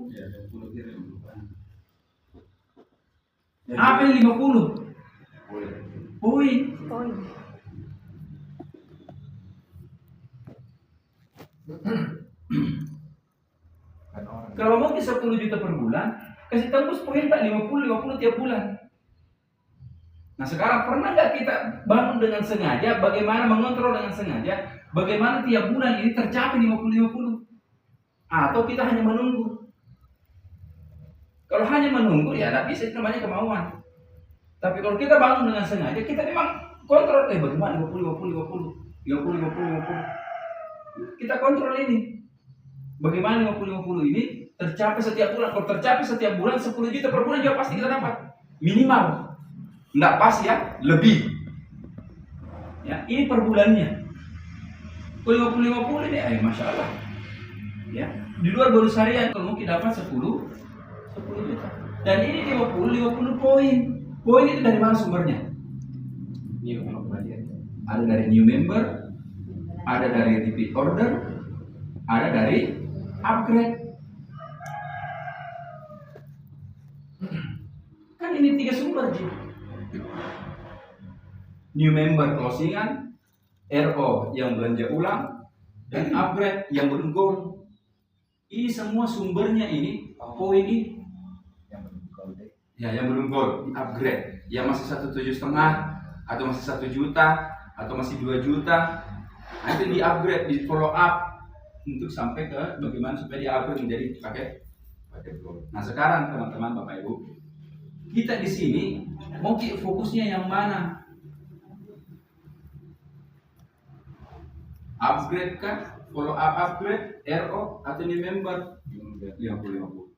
Ya, 20 kiri 20 kanan. Apa yang 50? Poin. Kalau mau 10 juta per bulan, kasih tembus poin tak 50 tiap bulan. Nah sekarang pernah nggak kita bangun dengan sengaja, bagaimana mengontrol dengan sengaja, bagaimana tiap bulan ini tercapai 50-50? Atau kita hanya menunggu? Kalau hanya menunggu ya tidak bisa, itu namanya kemauan. Tapi kalau kita bangun dengan sengaja, kita memang kontrol, bagaimana 50-50, kita kontrol ini. Bagaimana 50-50 ini tercapai setiap bulan. Kalau tercapai setiap bulan 10 juta per bulan juga pasti kita dapat. Minimal. Enggak pas ya, lebih. Ya, ini per bulannya. Kalau 50-50 ini, Masya Allah. Ya, di luar bonus harian kalau mungkin dapat 10 juta. Dan ini 50 poin. Poin itu dari mana sumbernya? Ada dari new member, ada dari repeat order, ada dari upgrade. Kan ini 3 sumber, Ji. New member closingan, RO yang belanja ulang, dan upgrade yang belum gold. Ini semua sumbernya ini, poin ini. Yang belum gold, di upgrade. Yang masih 1,7,5 atau masih 1 juta atau masih 2 juta, nanti di upgrade, di follow up untuk sampai ke bagaimana supaya dia upgrade menjadi pakai gold. Nah sekarang teman-teman Bapak Ibu, kita di sini mau fokusnya yang mana? Upgrade kah? Follow up upgrade, RO atau new member? 50-50.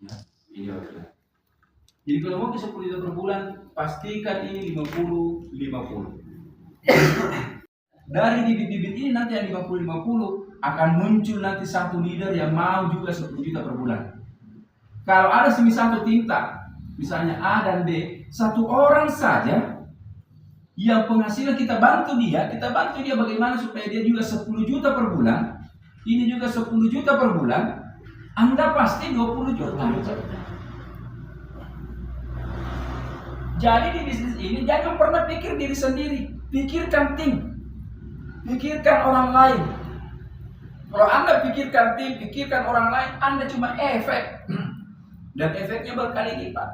Ya, ini harusnya. Jadi kalau mau ke 10 juta per bulan, pastikan ini 50-50. Dari bibit-bibit ini nanti yang 50-50 akan muncul nanti satu leader yang mau juga 10 juta per bulan. Kalau ada satu tinta, misalnya A dan B, satu orang saja yang penghasilan kita bantu dia bagaimana supaya dia juga 10 juta per bulan, ini juga 10 juta per bulan, Anda pasti 20 juta. Jadi di bisnis ini jangan pernah pikir diri sendiri, pikirkan tim, pikirkan orang lain. Kalau Anda pikirkan tim, pikirkan orang lain, Anda cuma efek, dan efeknya berkali lipat.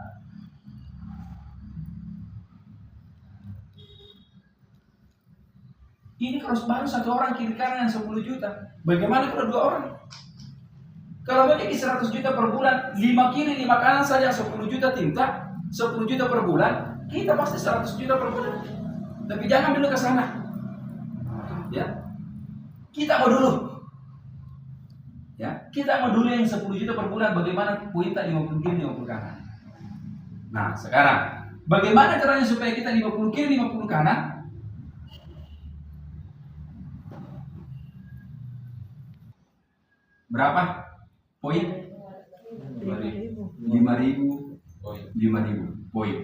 Ini kalau baru satu orang kiri kanan yang 10 juta, bagaimana kalau 2 orang? Kalau memiliki 100 juta per bulan, 5 kiri 5 kanan saja 10 juta tinta, 10 juta per bulan, kita pasti 100 juta per bulan. Tapi jangan dulu ke sana. Ya. Kita mau dulu. Ya, kita mau dulu yang 10 juta per bulan, bagaimana kuita 50 kiri 50 kanan. Nah, sekarang bagaimana caranya supaya kita 50 kiri 50 kanan? Berapa poin? 5.000 poin.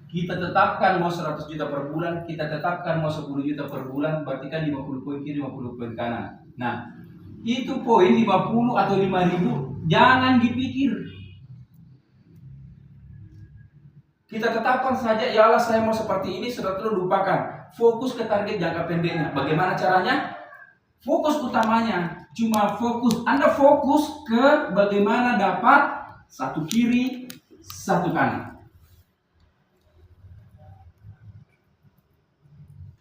Kita tetapkan mau 100 juta per bulan, kita tetapkan mau 10 juta per bulan, berarti kan 50 poin kiri 50 poin kanan. Nah, itu poin 50 atau 5.000 jangan dipikir. Kita tetapkan saja, ya Allah saya mau seperti ini, sudah terus lupakan. Fokus ke target jangka pendeknya. Bagaimana caranya? Fokus utamanya cuma fokus. Anda fokus ke bagaimana dapat satu kiri, satu kanan.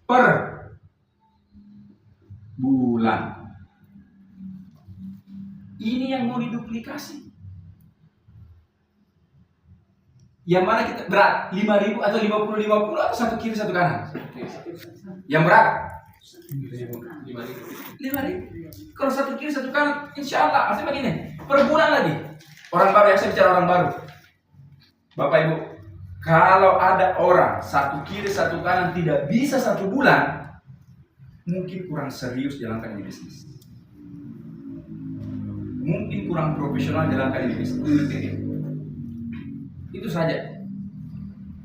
Per bulan. Ini yang mau diduplikasi. Yang mana kita berat 5.000 atau 50-50 atau satu kiri satu kanan? Yang berat 5.000. Kalau satu kiri satu kanan, insya Allah artinya begini, per bulan lagi. Orang baru, yang saya bicara orang baru. Bapak Ibu, kalau ada orang satu kiri satu kanan tidak bisa 1 bulan, mungkin kurang serius jalankan ini bisnis. Mungkin kurang profesional jalankan ini bisnis. Itu saja.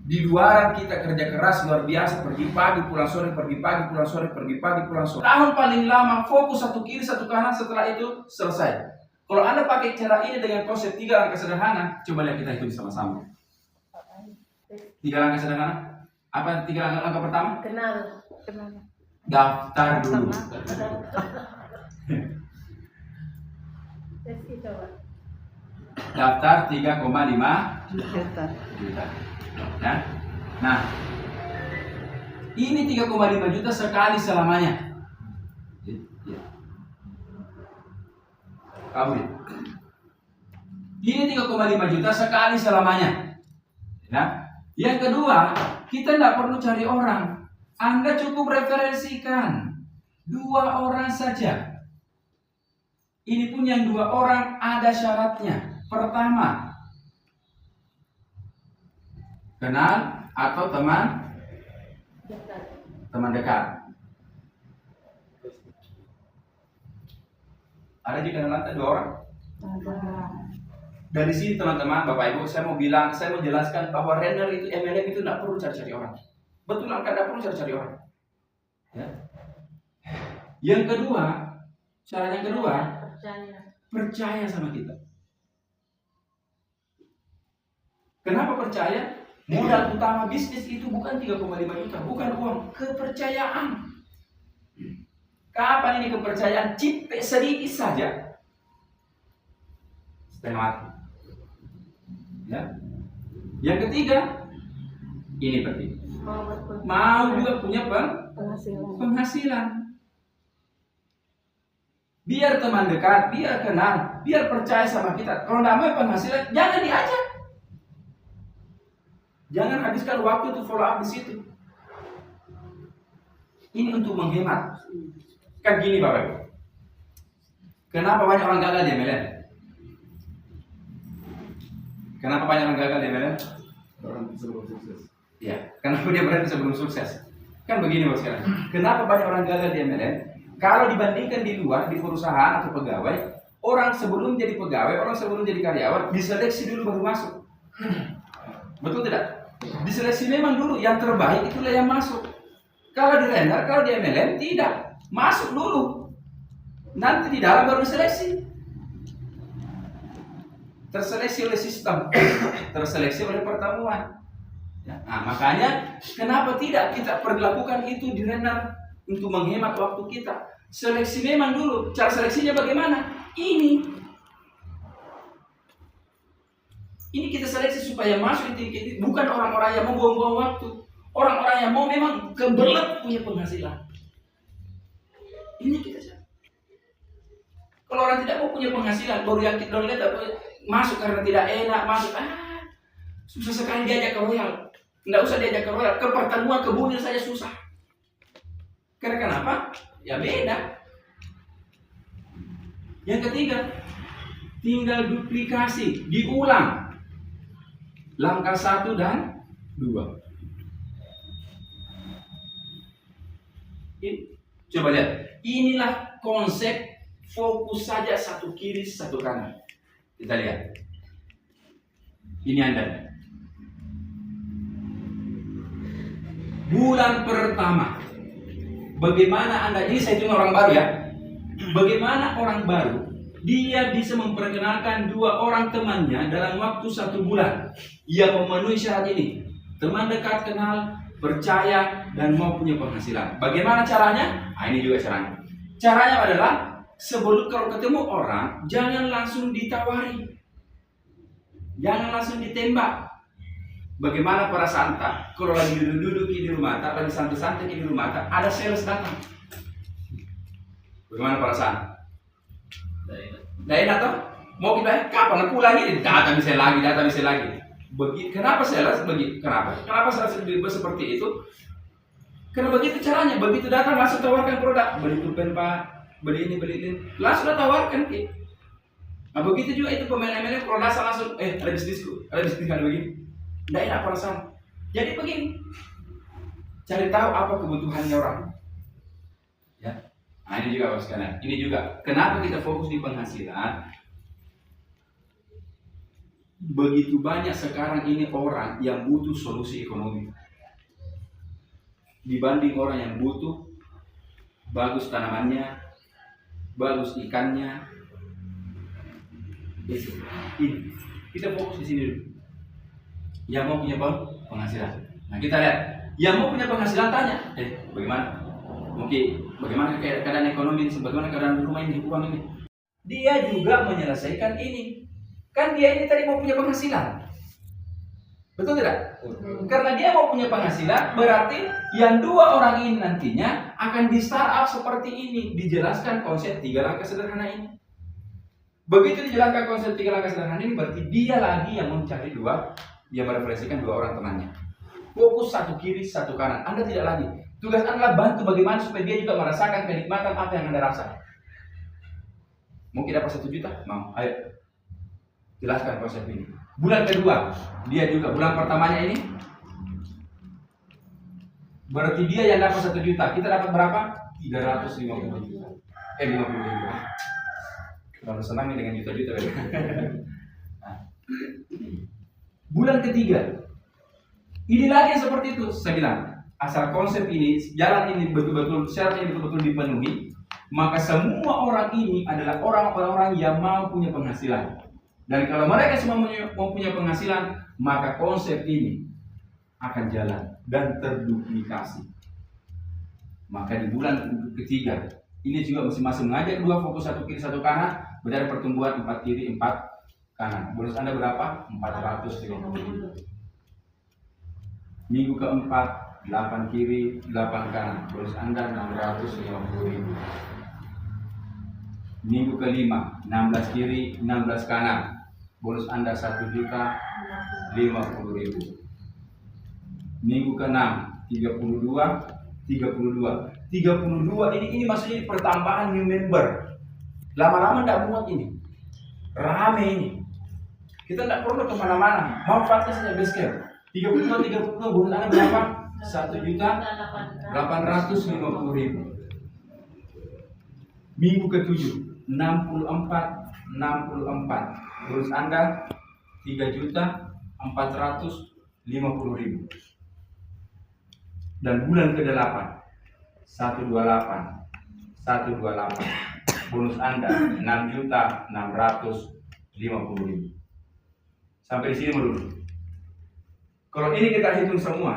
Di luaran kita kerja keras luar biasa, pergi pagi pulang sore, pergi pagi pulang sore, pergi pagi pulang sore. Tahun paling lama fokus satu kiri satu kanan, setelah itu selesai. Kalau Anda pakai cara ini dengan konsep 3 langkah sederhana, coba lihat kita hitung sama-sama. 3 langkah sederhana. Apa 3 langkah pertama? Kenal. Daftar dulu. Tes itu, Pak. Daftar 3,5 juta. Ya. Nah, ini 3,5 juta sekali selamanya. Kabur. Ini 3,5 juta sekali selamanya. Ya. Yang kedua, kita tidak perlu cari orang. Anda cukup referensikan 2 orang saja. Ini pun yang 2 orang ada syaratnya. Pertama, kenal atau teman dekat. Ada di lantai 2 orang? Dari sini teman-teman, Bapak Ibu, saya mau jelaskan bahwa runner itu MLM itu tidak perlu cari-cari orang. Betul, tidak perlu cari-cari orang. Ya. Yang kedua, cara yang kedua, percaya sama kita. Kenapa percaya? Modal utama bisnis itu bukan 3,5 juta, bukan uang, kepercayaan. Kapan ini kepercayaan? Cipta sedikit saja, setengah mati. Ya. Yang ketiga, ini penting. Mau juga punya penghasilan. Biar teman dekat, biar kenal, biar percaya sama kita. Kalau tidak mau penghasilan, jangan diajak. Jangan habiskan waktu untuk follow up di situ. Ini untuk menghemat. Kan gini Bapak Ibu. Kenapa banyak orang gagal di MLM? Kenapa banyak orang gagal di MLM? Berhenti sebelum sukses. Ya, kenapa dia berhenti sebelum sukses? Kan begini Bos sekarang. Kenapa banyak orang gagal di MLM? Kalau dibandingkan di luar, di perusahaan atau pegawai, orang sebelum jadi pegawai, orang sebelum jadi karyawan, diseleksi dulu baru masuk. Betul tidak? Diseleksi memang dulu, yang terbaik itulah yang masuk. Kalau di render, kalau di MLM, tidak. Masuk dulu. Nanti di dalam baru seleksi. Terseleksi oleh sistem, terseleksi oleh pertemuan. Ya, nah, makanya kenapa tidak kita perlakukan itu di render untuk menghemat waktu kita. Seleksi memang dulu. Cara seleksinya bagaimana? Ini kita seleksi supaya masuk di tingkat, bukan orang-orang yang mau buang-buang waktu. Orang-orang yang mau memang kebelet punya penghasilan. Ini kita cari. Kalau orang tidak mau punya penghasilan, baru yang kita lihat masuk karena tidak enak, masuk susah sekali diajak ke royal. Tidak usah diajak ke royal, ke pertemuan kebunnya saja susah. Karena kenapa? Ya beda. Yang ketiga, tinggal duplikasi, diulang. Langkah 1 dan 2. Coba lihat. Inilah konsep fokus saja satu kiri satu kanan. Kita lihat. Ini Anda. Bulan pertama. Bagaimana Anda, ini saya cuma orang baru ya. Bagaimana orang baru dia bisa memperkenalkan 2 orang temannya dalam waktu 1 bulan. Ia memenuhi syarat ini. Teman dekat, kenal, percaya, dan mau punya penghasilan. Bagaimana caranya? Nah, ini juga caranya. Caranya adalah sebelum kalau ketemu orang, jangan langsung ditawari. Jangan langsung ditembak. Bagaimana perasaan tak? Kalau lagi duduk-duduk di rumah, tak lagi santai-santai di rumah, tak ada sales datang. Bagaimana perasaan? Tidak enak toh? Mau kita kapan pulang ini? Datang bisa lagi. Kenapa sales begitu? Kenapa sales seperti itu? Karena begitu caranya, begitu datang langsung tawarkan produk, beli pulpen Pak, beli ini, langsung tawarkan. Nah begitu juga itu pemain MLM kalau dasar langsung, ada bisnis kan begini. Tidak enak perasaan. Jadi begini, cari tahu apa kebutuhannya orang. Ya, nah ini juga Bos sekalian. Ini juga kenapa kita fokus di penghasilan. begitu banyak sekarang ini orang yang butuh solusi ekonomi dibanding orang yang butuh bagus tanamannya, bagus ikannya. Ini kita fokus di sini dulu. Yang mau punya penghasilan. Nah kita lihat, yang mau punya penghasilan tanya, bagaimana? Mungkin bagaimana keadaan ekonomi ini, bagaimana keadaan rumah ini, uang ini. Dia juga menyelesaikan ini. Kan dia ini tadi mau punya penghasilan. Betul tidak? Karena dia mau punya penghasilan, berarti yang dua orang ini nantinya akan di startup seperti ini. Dijelaskan konsep 3 langkah sederhana ini. Begitu dijelaskan konsep 3 langkah sederhana ini, berarti dia lagi yang mencari dia mereferensikan 2 orang temannya. Fokus satu kiri, satu kanan. Anda tidak lagi. Tugas Anda adalah bantu bagaimana supaya dia juga merasakan kenikmatan apa yang Anda rasakan. Mungkin dapat 1 juta? Mau? Ayo. Jelaskan konsep ini. Bulan kedua, dia juga. Bulan pertamanya ini, berarti dia yang dapat 1 juta. Kita dapat berapa? 350 juta. 50 juta. Terlalu senang nih dengan juta-juta. Nah. Bulan ketiga, ini lagi yang seperti itu. Saya bilang, asal konsep ini, jalan ini betul-betul, syarat ini betul-betul dipenuhi, maka semua orang ini adalah orang-orang yang mau punya penghasilan. Dan kalau mereka semua mau punya penghasilan, maka konsep ini akan jalan dan terduplikasi. Maka di bulan ketiga, ini juga masing-masing mengajak 2 fokus 1 kiri 1 kanan, berarti pertumbuhan 4 kiri 4 kanan. Bonus Anda berapa? 450. Minggu keempat 8 kiri 8 kanan. Bonus Anda 650.000. Minggu kelima 16 kiri 16 kanan. Bonus Anda 1.050.000. Minggu ke-6 32 ini maksudnya pertambahan new member. Lama-lama tidak muat ini. Rame ini. Kita tidak perlu kemana-mana. Manfaatnya saja basecamp. 32 bonus Anda berapa? 1.850.000. Minggu ke-7 64 bonus Anda 3.450.000. Dan bulan ke-8 128 bonus Anda 6.650.000. Sampai di sini dulu. Kalau ini kita hitung semua,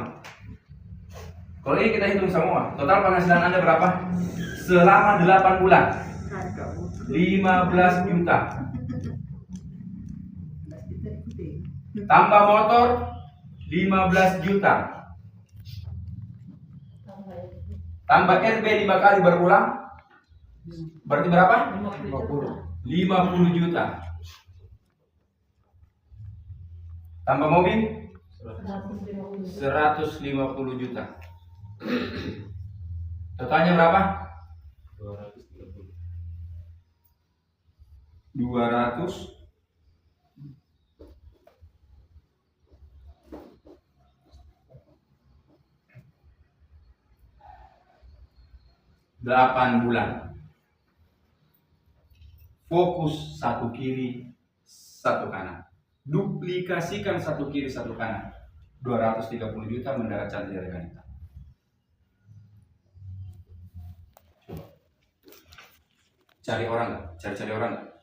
total penghasilan Anda berapa? Selama 8 bulan 15 juta. Tambah motor 15 juta. Tambah RB 5 kali berulang, berarti berapa? 50 juta. Tambah mobil 150 juta. Totalnya berapa? 200 8 bulan. Fokus 1 kiri 1 kanan. Duplikasikan 1 kiri 1 kanan. 230 juta mendarat cantik dari Kanita. Cari orang nggak? Cari orang nggak?